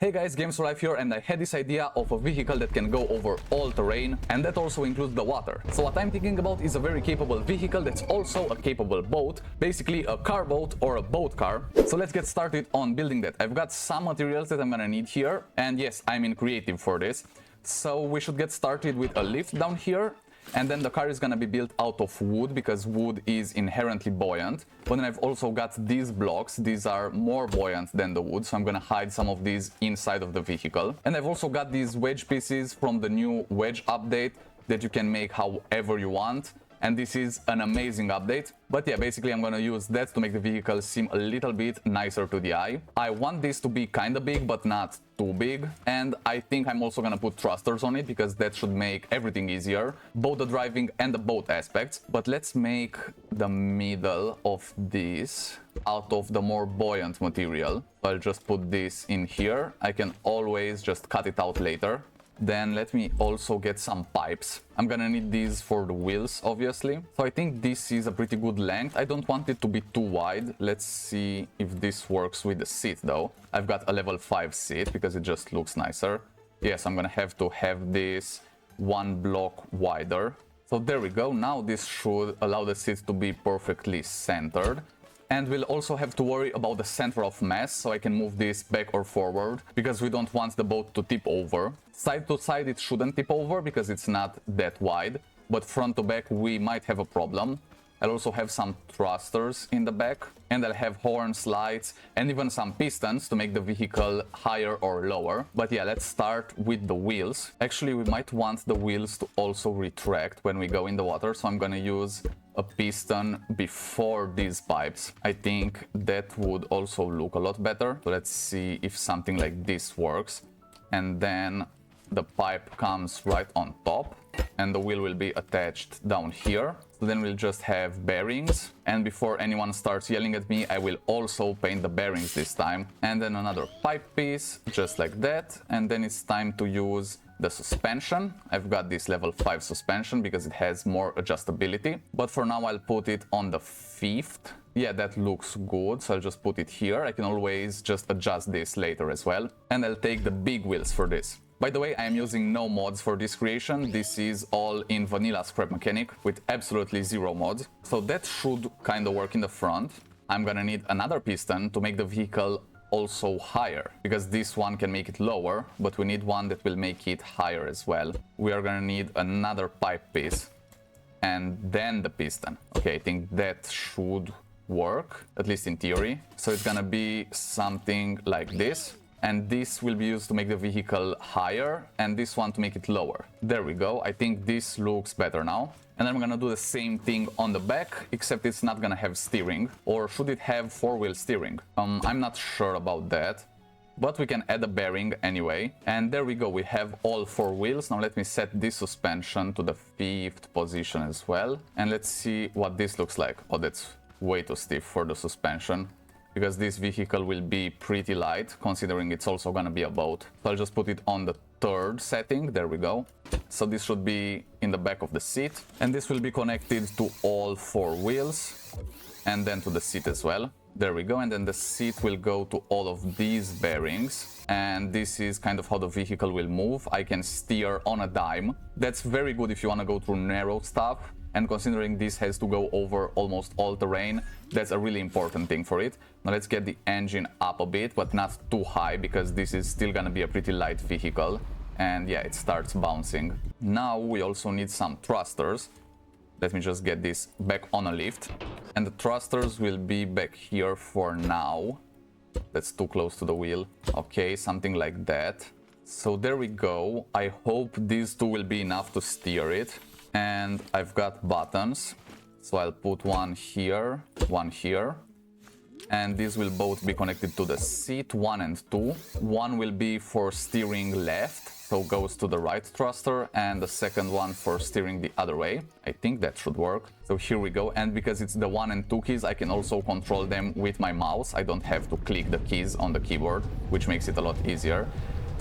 Hey guys, Games for Life here, and I had this idea of a vehicle that can go over all terrain, and that also includes the water. So what I'm thinking about is a very capable vehicle that's also a capable boat, basically a car boat or a boat car. So let's get started on building that. I've got some materials that I'm gonna need here, and yes, I'm in creative for this. So we should get started with a lift down here. And then the car is gonna be built out of wood because wood is inherently buoyant. But then I've also got these blocks. These are more buoyant than the wood, so I'm gonna hide some of these inside of the vehicle. And I've also got these wedge pieces from the new wedge update that you can make however you want. And this is an amazing update. But yeah, basically I'm gonna use that to make the vehicle seem a little bit nicer to the eye. I want this to be kinda big, but not too big. And I think I'm also gonna put thrusters on it because that should make everything easier, both the driving and the boat aspects. But let's make the middle of this out of the more buoyant material. So I'll just put this in here. I can always just cut it out later. Then let me also get some pipes. I'm gonna need these for the wheels, obviously. So I think this is a pretty good length. I don't want it to be too wide. Let's see if this works with the seat though. I've got a level 5 seat because it just looks nicer. Yes, I'm gonna have to have this one block wider. So there we go. Now this should allow the seat to be perfectly centered. And we'll also have to worry about the center of mass, so I can move this back or forward, because we don't want the boat to tip over. Side to side it shouldn't tip over because it's not that wide, but front to back we might have a problem. I'll also have some thrusters in the back, and I'll have horns, lights, and even some pistons to make the vehicle higher or lower. But yeah, let's start with the wheels. Actually, we might want the wheels to also retract when we go in the water, so I'm gonna use a piston before these pipes. I think that would also look a lot better. So let's see if something like this works. And then the pipe comes right on top, and the wheel will be attached down here. So then we'll just have bearings, and before anyone starts yelling at me, I will also paint the bearings this time. And then another pipe piece, just like that. And then it's time to use the suspension. I've got this level 5 suspension because it has more adjustability. But for now I'll put it on the 5th. Yeah, that looks good, so I'll just put it here. I can always just adjust this later as well. And I'll take the big wheels for this. By the way, I am using no mods for this creation. This is all in vanilla Scrap Mechanic with absolutely zero mods. So that should kind of work in the front. I'm gonna need another piston to make the vehicle also higher, because this one can make it lower, but we need one that will make it higher as well. We are gonna need another pipe piece and then the piston. Okay, I think that should work, at least in theory. So it's gonna be something like this. And this will be used to make the vehicle higher, and this one to make it lower. There we go. I think this looks better now. And I'm gonna do the same thing on the back, except it's not gonna have steering. Or should it have 4-wheel steering? I'm not sure about that, but we can add a bearing anyway. And there we go, we have all 4 wheels. Now let me set this suspension to the 5th position as well. And let's see what this looks like. Oh, that's way too stiff for the suspension, because this vehicle will be pretty light, considering it's also gonna be a boat. So I'll just put it on the 3rd setting, there we go. So this should be in the back of the seat, and this will be connected to all 4 wheels, and then to the seat as well. There we go, and then the seat will go to all of these bearings, and this is kind of how the vehicle will move. I can steer on a dime. That's very good if you wanna go through narrow stuff. And considering this has to go over almost all terrain, that's a really important thing for it. Now let's get the engine up a bit, but not too high, because this is still gonna be a pretty light vehicle. And yeah, it starts bouncing. Now we also need some thrusters. Let me just get this back on a lift. And the thrusters will be back here for now. That's too close to the wheel. Okay, something like that. So there we go. I hope these two will be enough to steer it. And I've got buttons, so I'll put one here, and these will both be connected to the seat, 1 and 2. One will be for steering left, so goes to the right thruster, and the second one for steering the other way. I think that should work. So here we go, and because it's the 1 and 2 keys, I can also control them with my mouse. I don't have to click the keys on the keyboard, which makes it a lot easier.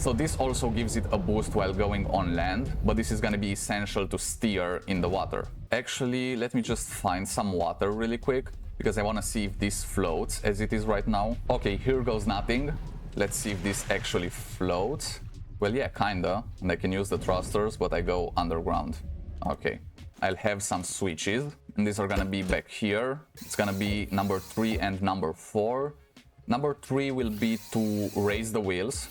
So this also gives it a boost while going on land, but this is gonna be essential to steer in the water. Actually, let me just find some water really quick, because I wanna see if this floats as it is right now. Okay, here goes nothing. Let's see if this actually floats. Well, yeah, kinda. And I can use the thrusters, but I go underground. Okay. I'll have some switches, and these are gonna be back here. It's gonna be number 3 and number 4. Number 3 will be to raise the wheels.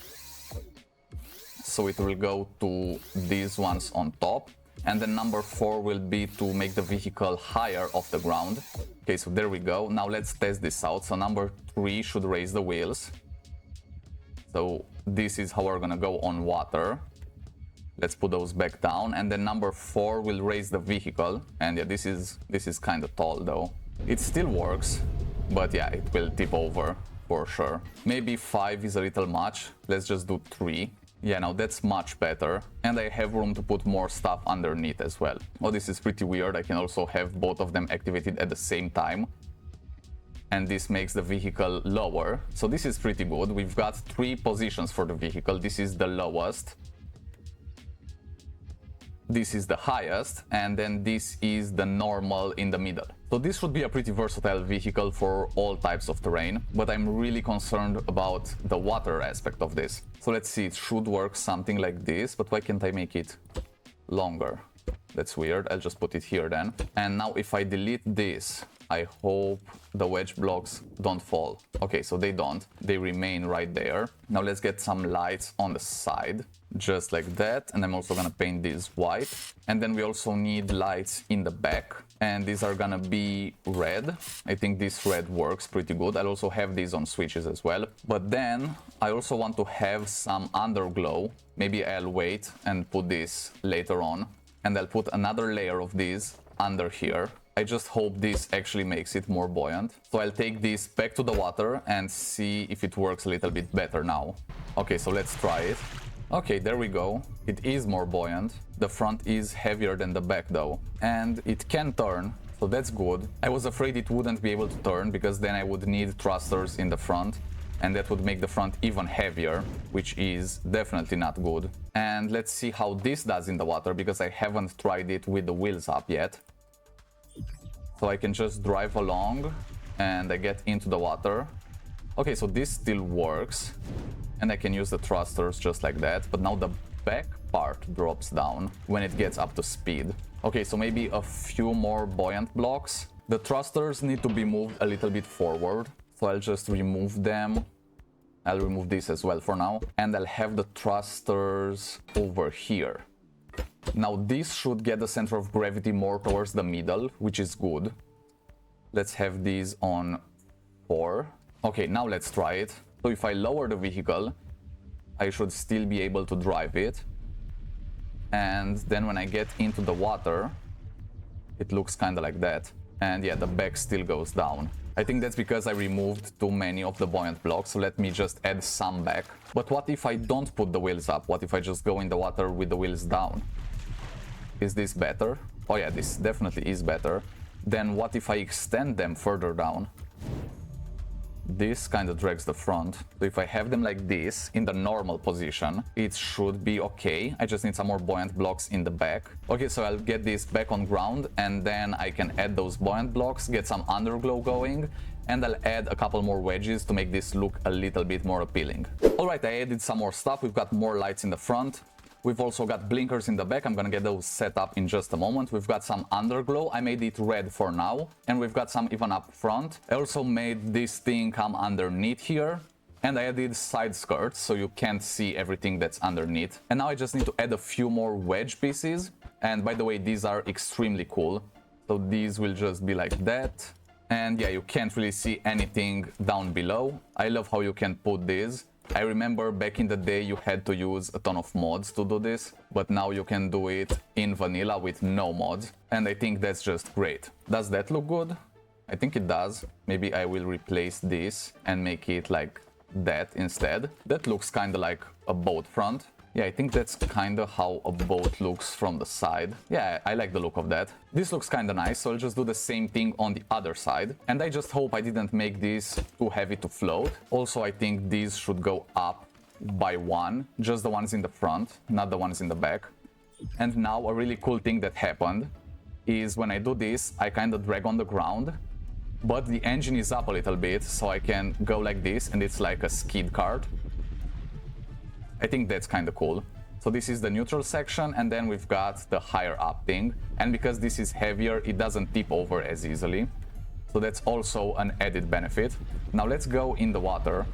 So it will go to these ones on top. And then number 4 will be to make the vehicle higher off the ground. Okay, so there we go. Now let's test this out. So number 3 should raise the wheels. So this is how we're gonna go on water. Let's put those back down. And then number 4 will raise the vehicle. And yeah, this is kind of tall though. It still works, but yeah, it will tip over for sure. Maybe 5 is a little much. Let's just do 3. Yeah, now that's much better. And I have room to put more stuff underneath as well. Oh, this is pretty weird. I can also have both of them activated at the same time. And this makes the vehicle lower. So this is pretty good. We've got 3 positions for the vehicle. This is the lowest. This is the highest, and then this is the normal in the middle. So this should be a pretty versatile vehicle for all types of terrain, but I'm really concerned about the water aspect of this. So let's see, it should work something like this, but why can't I make it longer? That's weird. I'll just put it here then. And now if I delete this, I hope the wedge blocks don't fall. Okay, so they don't. They remain right there. Now let's get some lights on the side, just like that. And I'm also gonna paint these white. And then we also need lights in the back. And these are gonna be red. I think this red works pretty good. I'll also have these on switches as well. But then I also want to have some underglow. Maybe I'll wait and put this later on. And I'll put another layer of these under here. I just hope this actually makes it more buoyant. So I'll take this back to the water and see if it works a little bit better now. Okay, so let's try it. Okay, there we go. It is more buoyant. The front is heavier than the back though. And it can turn, so that's good. I was afraid it wouldn't be able to turn because then I would need thrusters in the front. And that would make the front even heavier, which is definitely not good. And let's see how this does in the water because I haven't tried it with the wheels up yet. So I can just drive along and I get into the water. Okay, so this still works. And I can use the thrusters just like that. But now the back part drops down when it gets up to speed. Okay, so maybe a few more buoyant blocks. The thrusters need to be moved a little bit forward. So I'll just remove them. I'll remove this as well for now. And I'll have the thrusters over here. Now this should get the center of gravity more towards the middle, which is good. Let's have these on 4. Okay, now let's try it. So if I lower the vehicle, I should still be able to drive it. And then when I get into the water, it looks kind of like that. And yeah, the back still goes down. I think that's because I removed too many of the buoyant blocks, so let me just add some back. But what if I don't put the wheels up? What if I just go in the water with the wheels down? Is this better? Oh yeah, this definitely is better. Then what if I extend them further down? This kind of drags the front. So if I have them like this in the normal position, it should be okay. I just need some more buoyant blocks in the back. Okay, so I'll get this back on ground and then I can add those buoyant blocks, get some underglow going, and I'll add a couple more wedges to make this look a little bit more appealing. Alright, I added some more stuff. We've got more lights in the front. We've also got blinkers in the back. I'm gonna get those set up in just a moment. We've got some underglow. I made it red for now. And we've got some even up front. I also made this thing come underneath here. And I added side skirts so you can't see everything that's underneath. And now I just need to add a few more wedge pieces. And by the way, these are extremely cool. So these will just be like that. And yeah, you can't really see anything down below. I love how you can put these. I remember back in the day you had to use a ton of mods to do this, but now you can do it in vanilla with no mods, and I think that's just great. Does that look good? I think it does. Maybe I will replace this and make it like that instead. That looks kind of like a boat front. Yeah, I think that's kind of how a boat looks from the side. Yeah, I like the look of that. This looks kind of nice, so I'll just do the same thing on the other side. And I just hope I didn't make this too heavy to float. Also, I think these should go up by 1, just the ones in the front, not the ones in the back. And now a really cool thing that happened is when I do this, I kind of drag on the ground, but the engine is up a little bit, so I can go like this, and it's like a skid kart. I think that's kind of cool. So this is the neutral section, and then we've got the higher up thing. And because this is heavier, it doesn't tip over as easily. So that's also an added benefit. Now let's go in the water.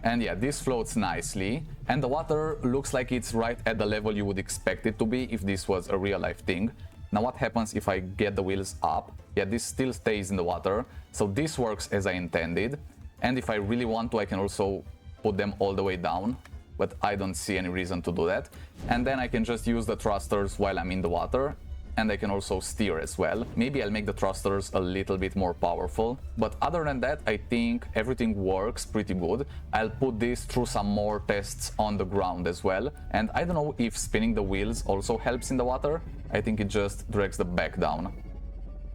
And yeah, this floats nicely. And the water looks like it's right at the level you would expect it to be if this was a real life thing. Now what happens if I get the wheels up? Yeah, this still stays in the water. So this works as I intended. And if I really want to, I can also put them all the way down. But I don't see any reason to do that. And then I can just use the thrusters while I'm in the water. And I can also steer as well. Maybe I'll make the thrusters a little bit more powerful. But other than that, I think everything works pretty good. I'll put this through some more tests on the ground as well. And I don't know if spinning the wheels also helps in the water. I think it just drags the back down.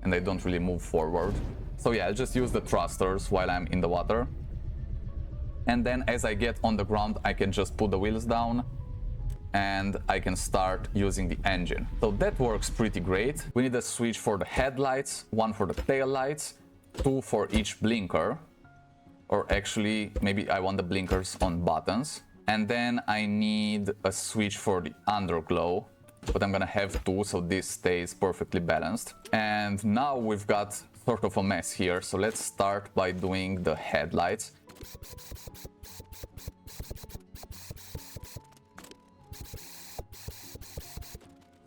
And I don't really move forward. So yeah, I'll just use the thrusters while I'm in the water. And then as I get on the ground, I can just put the wheels down. And I can start using the engine. So that works pretty great. We need a switch for the headlights, one for the tail lights, two for each blinker. Or actually, maybe I want the blinkers on buttons. And then I need a switch for the underglow, but I'm gonna have two, so this stays perfectly balanced. And now we've got sort of a mess here. So let's start by doing the headlights.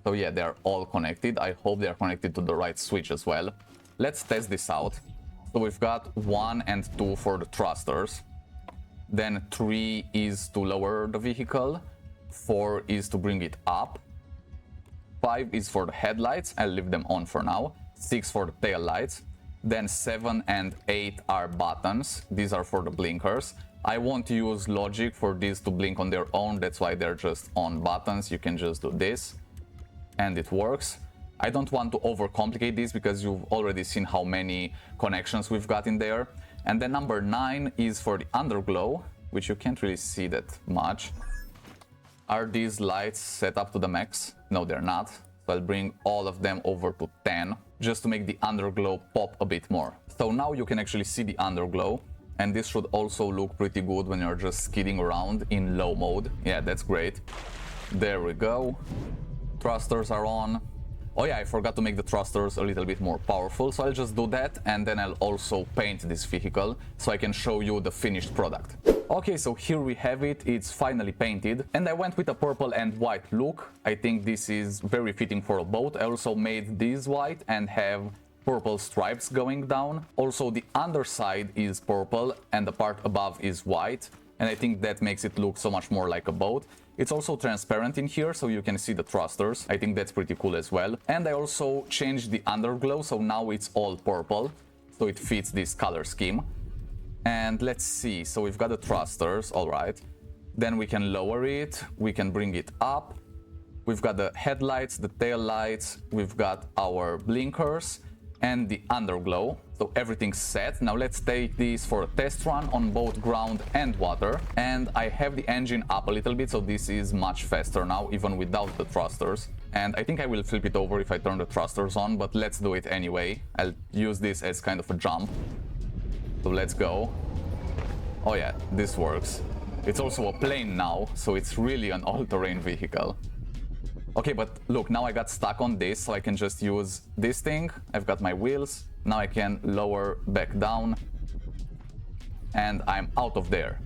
So yeah, they're all connected. I hope they're connected to the right switch as well. Let's test this out. So we've got 1 and 2 for the thrusters. Then 3 is to lower the vehicle. 4 is to bring it up. 5 is for the headlights. I'll leave them on for now. 6 for the tail lights. Then 7 and 8 are buttons. These are for the blinkers. I won't use logic for these to blink on their own. That's why they're just on buttons. You can just do this. And it works. I don't want to overcomplicate this because you've already seen how many connections we've got in there. And then number 9 is for the underglow, which you can't really see that much. Are these lights set up to the max? No, they're not. So I'll bring all of them over to 10 just to make the underglow pop a bit more. So now you can actually see the underglow. And this should also look pretty good when you're just skidding around in low mode. Yeah, that's great. There we go. Thrusters are on. Oh yeah, I forgot to make the thrusters a little bit more powerful, so I'll just do that, and then I'll also paint this vehicle so I can show you the finished product. Okay, so here we have it. It's finally painted, and I went with a purple and white look. I think this is very fitting for a boat. I also made these white and have purple stripes going down. Also, the underside is purple and the part above is white, and I think that makes it look so much more like a boat. It's also transparent in here, so you can see the thrusters. I think that's pretty cool as well. And I also changed the underglow, so now it's all purple, so it fits this color scheme. And let's see, so we've got the thrusters, all right. Then we can lower it, we can bring it up. We've got the headlights, the tail lights, we've got our blinkers, and the underglow. So everything's set. Now let's take this for a test run on both ground and water. And I have the engine up a little bit, so this is much faster now, even without the thrusters. And I think I will flip it over if I turn the thrusters on, but let's do it anyway. I'll use this as kind of a jump. So let's go. Oh yeah, this works. It's also a plane now, so it's really an all-terrain vehicle. Okay, but look, now I got stuck on this, so I can just use this thing. I've got my wheels. Now I can lower back down. And I'm out of there.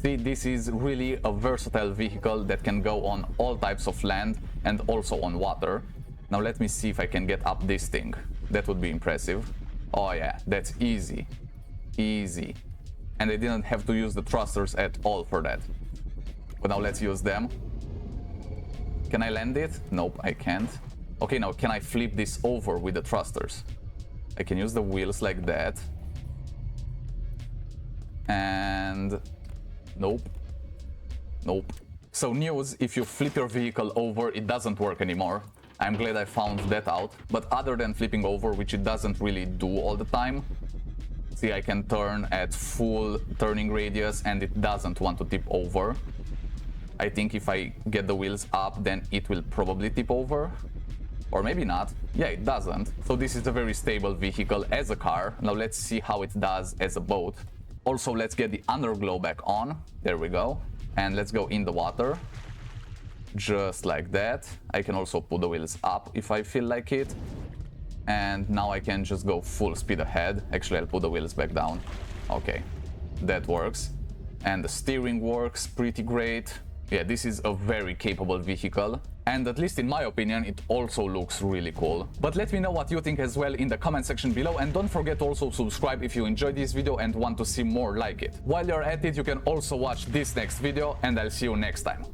See, this is really a versatile vehicle that can go on all types of land and also on water. Now let me see if I can get up this thing. That would be impressive. Oh yeah, that's easy. Easy. And I didn't have to use the thrusters at all for that. But now let's use them. Can I land it? Nope, I can't. Okay, now can I flip this over with the thrusters? I can use the wheels like that. And nope. Nope. So news, if you flip your vehicle over, it doesn't work anymore. I'm glad I found that out. But other than flipping over, which it doesn't really do all the time, see, I can turn at full turning radius and it doesn't want to tip over. I think if I get the wheels up, then it will probably tip over. Or maybe not. Yeah, it doesn't. So this is a very stable vehicle as a car. Now let's see how it does as a boat. Also, let's get the underglow back on. There we go. And let's go in the water. Just like that. I can also put the wheels up if I feel like it. And now I can just go full speed ahead. Actually, I'll put the wheels back down. Okay, that works. And the steering works pretty great. Yeah, this is a very capable vehicle. And at least in my opinion, it also looks really cool. But let me know what you think as well in the comment section below, and don't forget to also subscribe if you enjoyed this video and want to see more like it. While you're at it, you can also watch this next video, and I'll see you next time.